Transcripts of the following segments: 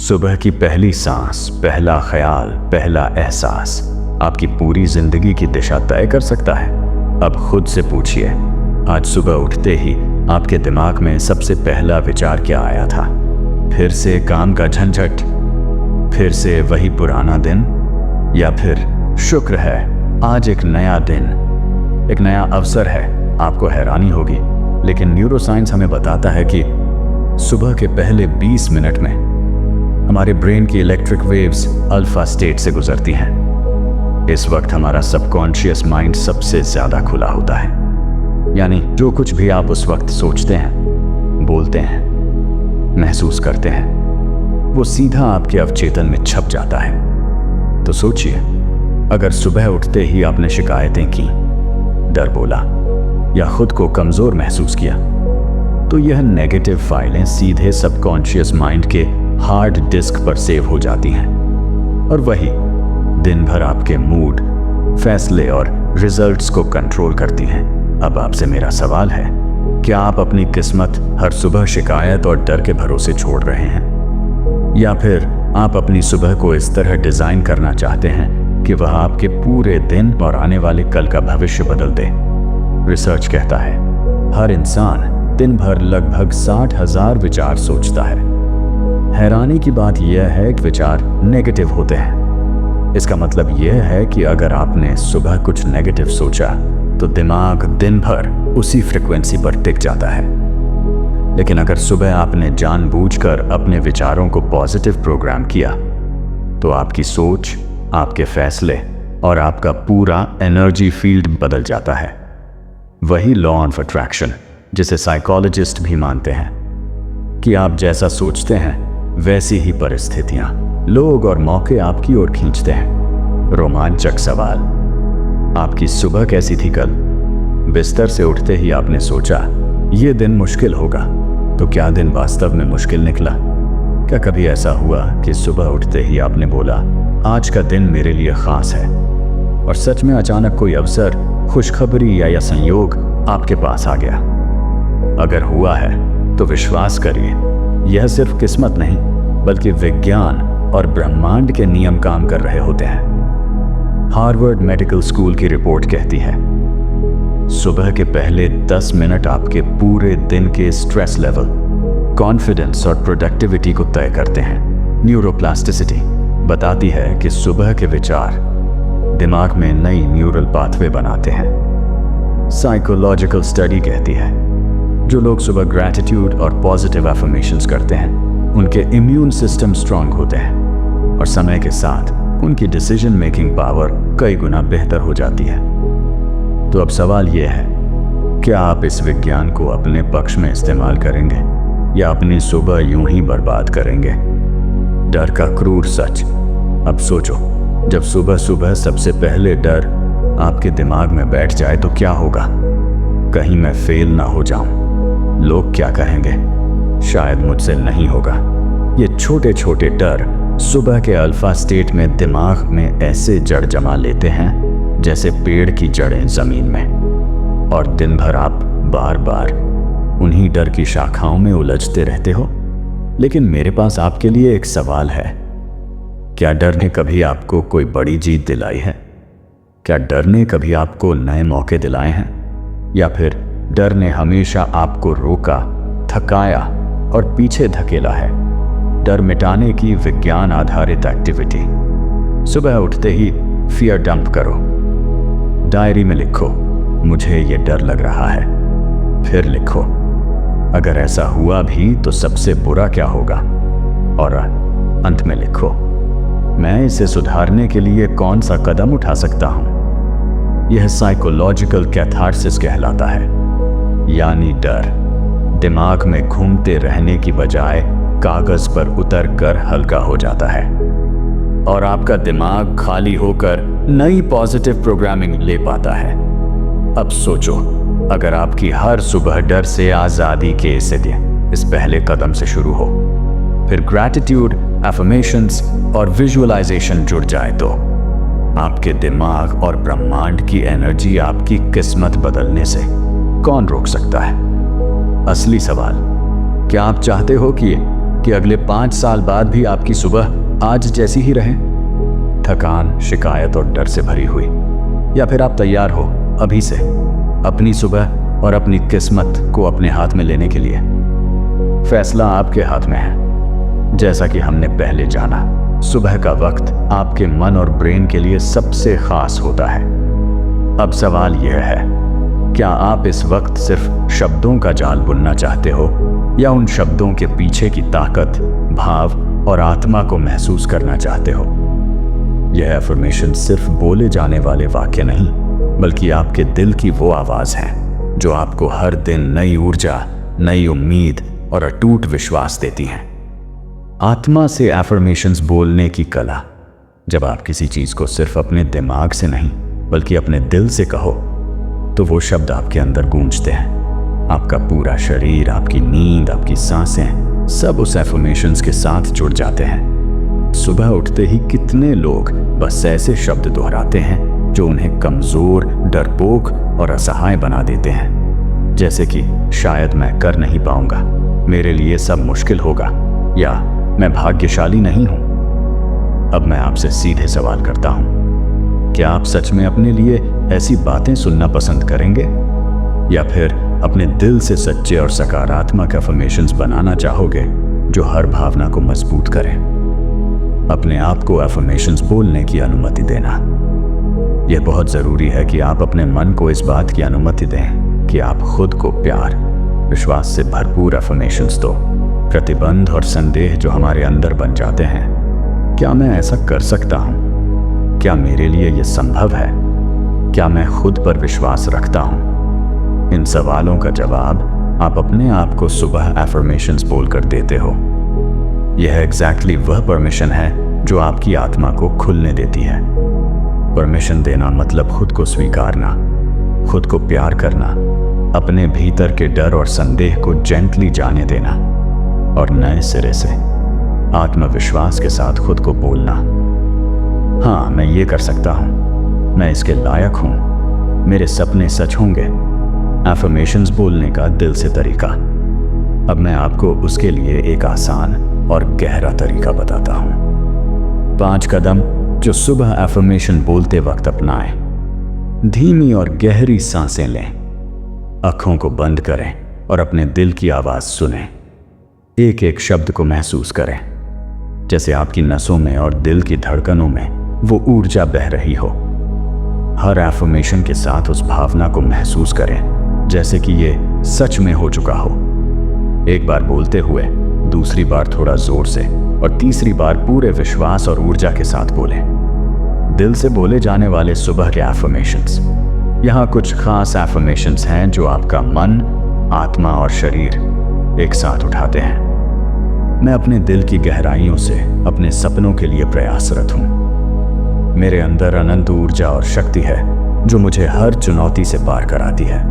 सुबह की पहली सांस, पहला ख्याल, पहला एहसास आपकी पूरी जिंदगी की दिशा तय कर सकता है। अब खुद से पूछिए, आज सुबह उठते ही आपके दिमाग में सबसे पहला विचार क्या आया था? फिर से काम का झंझट, फिर से वही पुराना दिन, या फिर शुक्र है आज एक नया दिन, एक नया अवसर है? आपको हैरानी होगी, लेकिन न्यूरोसाइंस हमें बताता है कि सुबह के पहले 20 मिनट में हमारे ब्रेन की इलेक्ट्रिक वेव्स अल्फा स्टेट से गुजरती हैं। इस वक्त हमारा सबकॉन्शियस माइंड सबसे ज्यादा खुला होता है, यानी जो कुछ भी आप उस वक्त सोचते हैं, बोलते हैं, महसूस करते हैं, वो सीधा आपके अवचेतन में छप जाता है। तो सोचिए, अगर सुबह उठते ही आपने शिकायतें की, डर बोला या खुद को कमजोर महसूस किया, तो यह नेगेटिव फाइलें सीधे सबकॉन्शियस माइंड के हार्ड डिस्क पर सेव हो जाती हैं और वही दिन भर आपके मूड, फैसले और रिजल्ट्स को कंट्रोल करती हैं। अब आपसे मेरा सवाल है, क्या आप अपनी किस्मत हर सुबह शिकायत और डर के भरोसे छोड़ रहे हैं, या फिर आप अपनी सुबह को इस तरह डिजाइन करना चाहते हैं कि वह आपके पूरे दिन और आने वाले कल का भविष्य बदल दे? रिसर्च कहता है हर इंसान दिन भर लगभग 60,000 विचार सोचता है। हैरानी की बात यह है कि विचार नेगेटिव होते हैं। इसका मतलब यह है कि अगर आपने सुबह कुछ नेगेटिव सोचा तो दिमाग दिन भर उसी फ्रिक्वेंसी पर टिक जाता है। लेकिन अगर सुबह आपने जानबूझकर अपने विचारों को पॉजिटिव प्रोग्राम किया तो आपकी सोच, आपके फैसले और आपका पूरा एनर्जी फील्ड बदल जाता है। वही लॉ ऑफ अट्रैक्शन जिसे साइकोलॉजिस्ट भी मानते हैं कि आप जैसा सोचते हैं वैसी ही परिस्थितियां, लोग और मौके आपकी ओर खींचते हैं। रोमांचक सवाल, आपकी सुबह कैसी थी कल? बिस्तर से उठते ही आपने सोचा यह दिन मुश्किल होगा, तो क्या दिन वास्तव में मुश्किल निकला? क्या कभी ऐसा हुआ कि सुबह उठते ही आपने बोला आज का दिन मेरे लिए खास है, और सच में अचानक कोई अवसर, खुशखबरी या संयोग आपके पास आ गया? अगर हुआ है तो विश्वास करिए, यह सिर्फ किस्मत नहीं बल्कि विज्ञान और ब्रह्मांड के नियम काम कर रहे होते हैं। हार्वर्ड मेडिकल स्कूल की रिपोर्ट कहती है सुबह के पहले 10 मिनट आपके पूरे दिन के स्ट्रेस लेवल, कॉन्फिडेंस और प्रोडक्टिविटी को तय करते हैं। न्यूरोप्लास्टिसिटी बताती है कि सुबह के विचार दिमाग में नई न्यूरल पाथवे बनाते हैं। साइकोलॉजिकल स्टडी कहती है जो लोग सुबह ग्रैटिट्यूड और पॉजिटिव अफर्मेशंस करते हैं उनके इम्यून सिस्टम स्ट्रांग होते हैं और समय के साथ उनकी डिसीजन मेकिंग पावर कई गुना बेहतर हो जाती है। तो अब सवाल यह है, क्या आप इस विज्ञान को अपने पक्ष में इस्तेमाल करेंगे या अपनी सुबह यूं ही बर्बाद करेंगे? डर का क्रूर सच। अब सोचो, जब सुबह सुबह सबसे पहले डर आपके दिमाग में बैठ जाए तो क्या होगा? कहीं मैं फेल ना हो जाऊं, लोग क्या कहेंगे, शायद मुझसे नहीं होगा। ये छोटे छोटे डर सुबह के अल्फा स्टेट में दिमाग में ऐसे जड़ जमा लेते हैं जैसे पेड़ की जड़ें जमीन में, और दिन भर आप बार बार उन्हीं डर की शाखाओं में उलझते रहते हो। लेकिन मेरे पास आपके लिए एक सवाल है, क्या डर ने कभी आपको कोई बड़ी जीत दिलाई है? क्या डर ने कभी आपको नए मौके दिलाए हैं, या फिर डर ने हमेशा आपको रोका, थकाया और पीछे धकेला है? डर मिटाने की विज्ञान आधारित एक्टिविटी। सुबह उठते ही फियर डंप करो। डायरी में लिखो मुझे ये डर लग रहा है, फिर लिखो अगर ऐसा हुआ भी तो सबसे बुरा क्या होगा, और अंत में लिखो मैं इसे सुधारने के लिए कौन सा कदम उठा सकता हूं। यह साइकोलॉजिकल कैथार्सिस कहलाता है, यानी डर दिमाग में घूमते रहने की बजाय कागज पर उतर कर हल्का हो जाता है और आपका दिमाग खाली होकर नई पॉजिटिव प्रोग्रामिंग ले पाता है। अब सोचो, अगर आपकी हर सुबह डर से आजादी के इस पहले कदम से शुरू हो, फिर ग्रैटिट्यूड, अफर्मेशंस और विजुअलाइजेशन जुड़ जाए तो आपके दिमाग और ब्रह्मांड की एनर्जी आपकी किस्मत बदलने से कौन रोक सकता है? असली सवाल, क्या आप चाहते हो कि कि अगले 5 साल बाद भी आपकी सुबह आज जैसी ही रहे? थकान, शिकायत और डर से भरी हुई, या फिर आप तैयार हो अभी से अपनी सुबह और अपनी किस्मत को अपने हाथ में लेने के लिए? फैसला आपके हाथ में है। जैसा कि हमने पहले जाना, सुबह का वक्त आपके मन और ब्रेन के लिए सबसे खास होता है। अब सवाल यह है, क्या आप इस वक्त सिर्फ शब्दों का जाल बुनना चाहते हो, या उन शब्दों के पीछे की ताकत, भाव और आत्मा को महसूस करना चाहते हो? यह अफर्मेशन सिर्फ बोले जाने वाले वाक्य नहीं, बल्कि आपके दिल की वो आवाज है जो आपको हर दिन नई ऊर्जा, नई उम्मीद और अटूट विश्वास देती हैं। आत्मा से अफर्मेशंस बोलने की कला। जब आप किसी चीज को सिर्फ अपने दिमाग से नहीं बल्कि अपने दिल से कहो, तो वो शब्द आपके अंदर गूंजते हैं। आपका पूरा शरीर, आपकी नींद, आपकी सांसें, सब उस अफर्मेशंस के साथ जुड़ जाते हैं। सुबह उठते ही कितने लोग बस ऐसे शब्द दोहराते हैं जो उन्हें कमजोर, डरपोक और असहाय बना देते हैं, जैसे कि शायद मैं कर नहीं पाऊंगा, मेरे लिए सब मुश्किल होगा, या मैं भाग्यशाली नहीं हूं। अब मैं आपसे सीधे सवाल करता हूं, क्या आप सच में अपने लिए ऐसी बातें सुनना पसंद करेंगे, या फिर अपने दिल से सच्चे और सकारात्मक अफर्मेशंस बनाना चाहोगे जो हर भावना को मजबूत करें? अपने आप को अफर्मेशंस बोलने की अनुमति देना। यह बहुत जरूरी है कि आप अपने मन को इस बात की अनुमति दें कि आप खुद को प्यार, विश्वास से भरपूर अफर्मेशंस दो। प्रतिबंध और संदेह जो हमारे अंदर बन जाते हैं, क्या मैं ऐसा कर सकता हूं? क्या मेरे लिए यह संभव है? क्या मैं खुद पर विश्वास रखता हूं? इन सवालों का जवाब आप अपने आप को सुबह अफर्मेशंस बोलकर देते हो। यह एग्जैक्टली वह परमिशन है जो आपकी आत्मा को खुलने देती है। परमिशन देना मतलब खुद को स्वीकारना, खुद को प्यार करना, अपने भीतर के डर और संदेह को जेंटली जाने देना और नए सिरे से आत्मविश्वास के साथ खुद को बोलना, हाँ मैं ये कर सकता हूँ, मैं इसके लायक हूँ, मेरे सपने सच होंगे। अफर्मेशंस बोलने का दिल से तरीका। अब मैं आपको उसके लिए एक आसान और गहरा तरीका बताता हूँ। 5 कदम जो सुबह अफर्मेशन बोलते वक्त अपनाएं। धीमी और गहरी सांसें लें, आंखों को बंद करें और अपने दिल की आवाज सुनें। एक एक शब्द को महसूस करें, जैसे आपकी नसों में और दिल की धड़कनों में वो ऊर्जा बह रही हो। हर अफर्मेशन के साथ उस भावना को महसूस करें जैसे कि ये सच में हो चुका हो। एक बार बोलते हुए, दूसरी बार थोड़ा जोर से और तीसरी बार पूरे विश्वास और ऊर्जा के साथ बोलें। दिल से बोले जाने वाले सुबह के अफर्मेशंस। यहाँ कुछ खास अफर्मेशंस हैं जो आपका मन, आत्मा और शरीर एक साथ उठाते हैं। मैं अपने दिल की गहराइयों से अपने सपनों के लिए प्रयासरत हूँ। मेरे अंदर अनंत ऊर्जा और शक्ति है जो मुझे हर चुनौती से पार कराती है।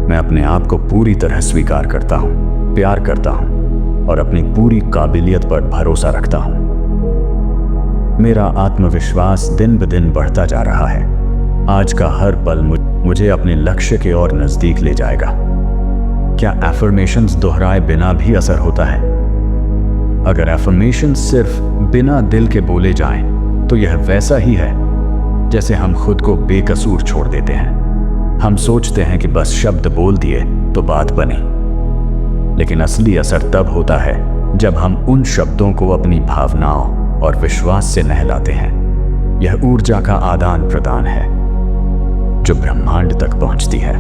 मैं अपने आप को पूरी तरह स्वीकार करता हूँ, प्यार करता हूँ और अपनी पूरी काबिलियत पर भरोसा रखता हूँ। मेरा आत्मविश्वास दिन ब दिन बढ़ता जा रहा है। आज का हर पल मुझे अपने लक्ष्य के और नजदीक ले जाएगा। क्या अफर्मेशंस दोहराए बिना भी असर होता है? अगर अफर्मेशंस सिर्फ बिना दिल के बोले जाएं, तो यह वैसा ही है जैसे हम खुद को बेकसूर छोड़ देते हैं। हम सोचते हैं कि बस शब्द बोल दिए तो बात बनी, लेकिन असली असर तब होता है जब हम उन शब्दों को अपनी भावनाओं और विश्वास से नहलाते हैं। यह ऊर्जा का आदान प्रदान है जो ब्रह्मांड तक पहुंचती है।